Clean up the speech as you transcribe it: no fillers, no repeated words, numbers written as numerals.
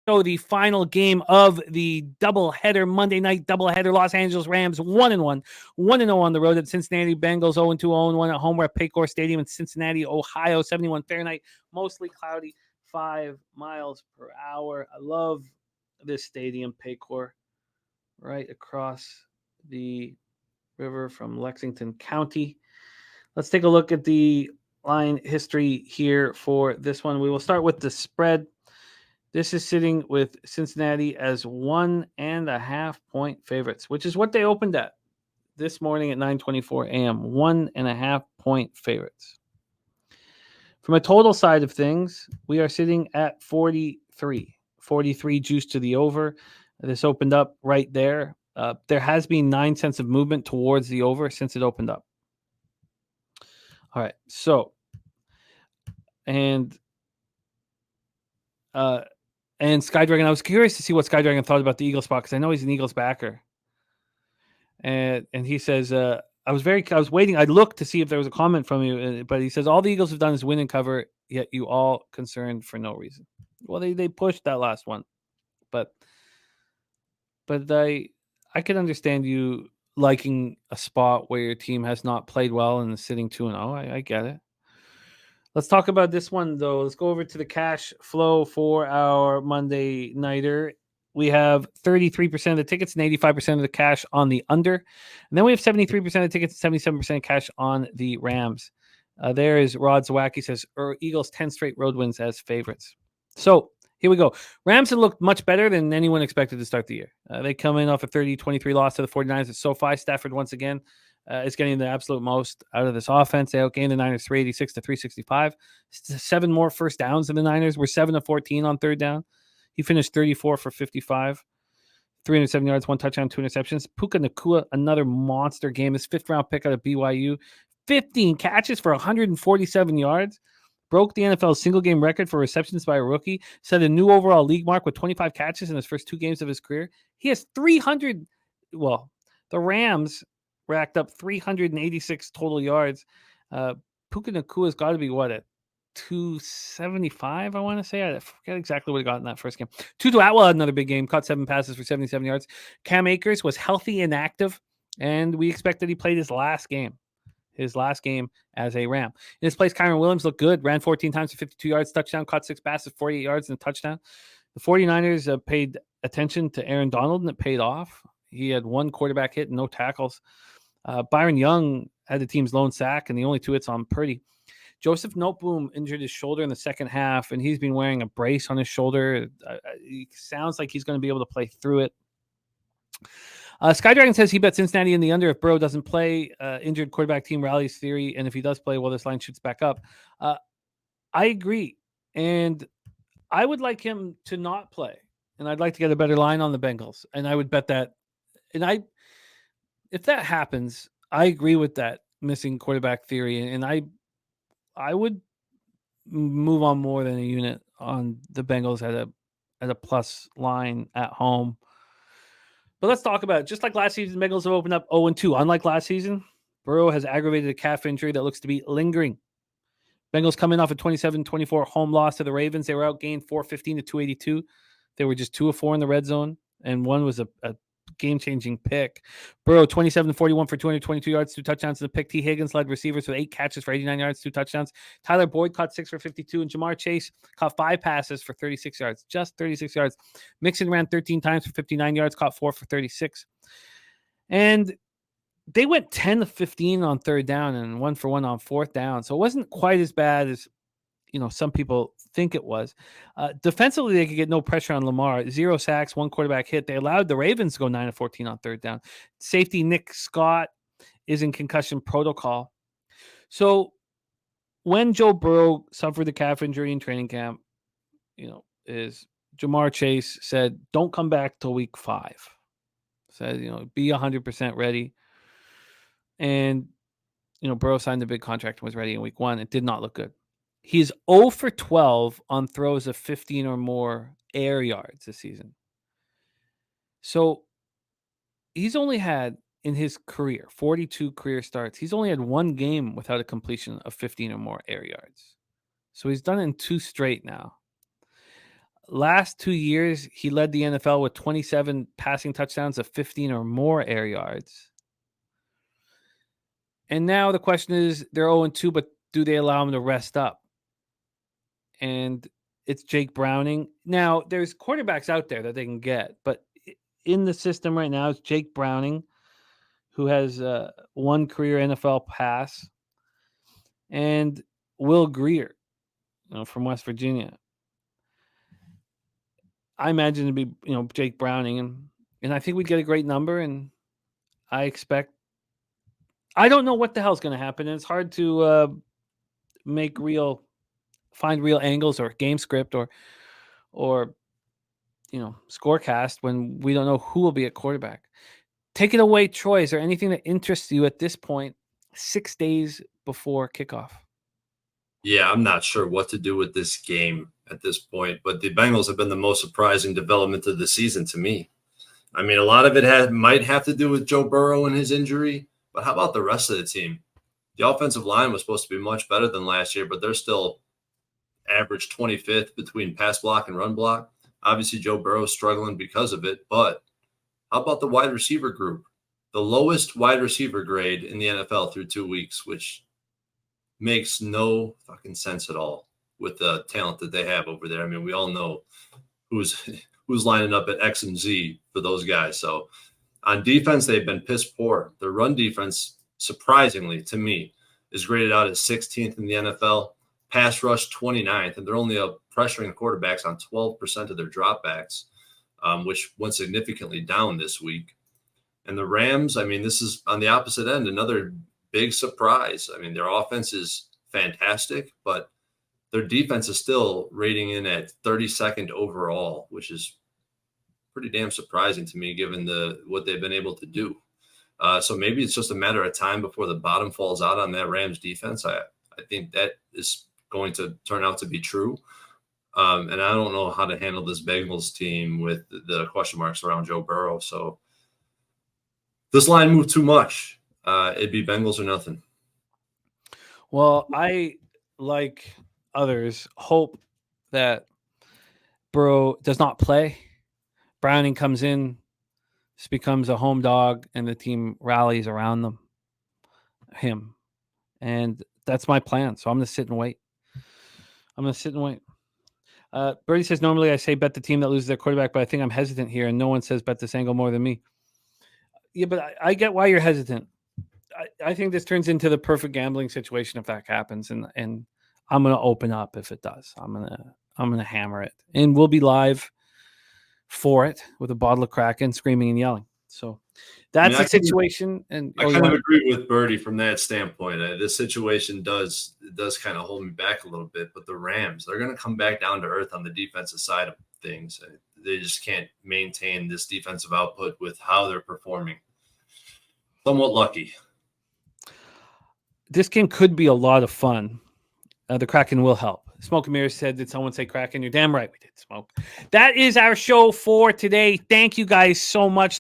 So the final game of the doubleheader, Monday night doubleheader, Los Angeles Rams 1-1, 1-0 on the road at Cincinnati Bengals, 0-2, 0-1 at home. We're at Paycor Stadium in Cincinnati, Ohio, 71 Fahrenheit, mostly cloudy, 5 miles per hour. I love this stadium, Paycor, right across the river from Lexington County. Let's take a look at the line history here for this one. We will start with the spread. This is sitting with Cincinnati as 1.5 point favorites, which is what they opened at this morning at 9:24 a.m. 1.5 point favorites. From a total side of things, we are sitting at 43. 43 juice to the over. This opened up right there. There has been 9 cents of movement towards the over since it opened up. All right. So, and Skydragon, I was curious to see what Skydragon thought about the Eagles spot because I know he's an Eagles backer. And he says, I was waiting. I looked to see if there was a comment from you, but he says all the Eagles have done is win and cover, yet you all concerned for no reason. Well, they pushed that last one, but I can understand you liking a spot where your team has not played well and is sitting 2-0. I get it. Let's talk about this one though. Let's go over to the cash flow for our Monday nighter. We have 33% of the tickets and 85% of the cash on the under. And then we have 73% of the tickets and 77% cash on the Rams. There is Rod Zawacki says Eagles 10 straight road wins as favorites. So here we go. Rams have looked much better than anyone expected to start the year. They come in off a 30-23 loss to the 49ers at SoFi. Stafford once again is getting the absolute most out of this offense. They outgained the Niners 386 to 365. 7 more first downs than the Niners. We're 7 of 14 on third down. He finished 34 for 55, 307 yards, 1 touchdown, 2 interceptions. Puka Nacua, another monster game. His 5th-round pick out of BYU. 15 catches for 147 yards. Broke the NFL single-game record for receptions by a rookie. Set a new overall league mark with 25 catches in his first 2 games of his career. He has 300 – well, the Rams racked up 386 total yards. Puka Nacua's got to be, what, at 275, I want to say. I forget exactly what he got in that first game. Tutu Atwell had another big game, caught 7 passes for 77 yards. Cam Akers was healthy and active, and we expect that he played his last game as a Ram. In his place, Kyron Williams looked good, ran 14 times for 52 yards, touchdown, caught 6 passes, 48 yards, and a touchdown. The 49ers paid attention to Aaron Donald, and it paid off. He had 1 quarterback hit and no tackles. Byron Young had the team's lone sack, and the only 2 hits on Purdy. Joseph Noteboom injured his shoulder in the second half, and he's been wearing a brace on his shoulder. It sounds like he's going to be able to play through it. Skydragon says he bet Cincinnati in the under if Burrow doesn't play. Injured quarterback team rallies theory, and if he does play, well, this line shoots back up. I agree, and I would like him to not play, and I'd like to get a better line on the Bengals, and I would bet that. And if that happens, I agree with that missing quarterback theory, and I would move on more than a unit on the Bengals at a plus line at home. But let's talk about it. Just like last season, the Bengals have opened up 0-2. Unlike last season, Burrow has aggravated a calf injury that looks to be lingering. Bengals coming off a 27-24 home loss to the Ravens. They were outgained 415 to 282. They were just 2 of 4 in the red zone, and one was a game-changing pick. Burrow, 27-41 for 222 yards, 2 touchdowns to the pick. T. Higgins led receivers with 8 catches for 89 yards, 2 touchdowns. Tyler Boyd caught 6 for 52, and Jamar Chase caught 5 passes for 36 yards, just 36 yards. Mixon ran 13 times for 59 yards, caught 4 for 36. And they went 10 of 15 on third down and 1 for 1 on fourth down. So it wasn't quite as bad as some people think it was. Defensively, they could get no pressure on Lamar. 0 sacks, 1 quarterback hit. They allowed the Ravens to go 9 of 14 on third down. Safety Nick Scott is in concussion protocol. So when Joe Burrow suffered the calf injury in training camp, is Jamar Chase said, don't come back till week 5. Said, be 100% ready. And, Burrow signed a big contract and was ready in week 1. It did not look good. He's 0 for 12 on throws of 15 or more air yards this season. So he's only had, in his career, 42 career starts, he's only had 1 game without a completion of 15 or more air yards. So he's done it in 2 straight now. Last 2 years, he led the NFL with 27 passing touchdowns of 15 or more air yards. And now the question is, they're 0-2, but do they allow him to rest up? And it's Jake Browning. Now, there's quarterbacks out there that they can get, but in the system right now, it's Jake Browning, who has one career NFL pass, and Will Grier, from West Virginia. I imagine it'd be, Jake Browning, and I think we'd get a great number, and I don't know what the hell's going to happen, and it's hard to find real angles or game script or scorecast when we don't know who will be at quarterback. Take it away, Troy. Is there anything that interests you at this point, 6 days before kickoff? Yeah, I'm not sure what to do with this game at this point, but the Bengals have been the most surprising development of the season to me. I mean, a lot of it might have to do with Joe Burrow and his injury, but how about the rest of the team? The offensive line was supposed to be much better than last year, but they're still average 25th between pass block and run block. Obviously, Joe Burrow's struggling because of it, but how about the wide receiver group? The lowest wide receiver grade in the NFL through 2 weeks, which makes no fucking sense at all with the talent that they have over there. I mean, we all know who's lining up at X and Z for those guys. So on defense, they've been piss poor. Their run defense, surprisingly to me, is graded out as 16th in the NFL. Pass rush 29th, and they're only pressuring quarterbacks on 12% of their dropbacks, which went significantly down this week. And the Rams, I mean, this is on the opposite end, another big surprise. I mean, their offense is fantastic, but their defense is still rating in at 32nd overall, which is pretty damn surprising to me given what they've been able to do. So maybe it's just a matter of time before the bottom falls out on that Rams defense. I think that is going to turn out to be true. And I don't know how to handle this Bengals team with the question marks around Joe Burrow. So this line moved too much. It'd be Bengals or nothing. Well, I, like others, hope that Burrow does not play. Browning comes in, this becomes a home dog, and the team rallies around him. And that's my plan. So I'm going to sit and wait. Birdie says, normally I say bet the team that loses their quarterback, but I think I'm hesitant here, and no one says bet this angle more than me. Yeah, but I get why you're hesitant. I think this turns into the perfect gambling situation if that happens, and I'm going to open up if it does. I'm going to hammer it, and we'll be live for it with a bottle of Kraken, screaming and yelling. So that's the situation. And I kind of agree with Birdie from that standpoint. This situation does kind of hold me back a little bit, but the Rams, they're going to come back down to earth on the defensive side of things. They just can't maintain this defensive output with how they're performing. Somewhat lucky. This game could be a lot of fun. The Kraken will help. Smoke and Mirrors said, did someone say Kraken? You're damn right we did, Smoke. That is our show for today. Thank you guys so much.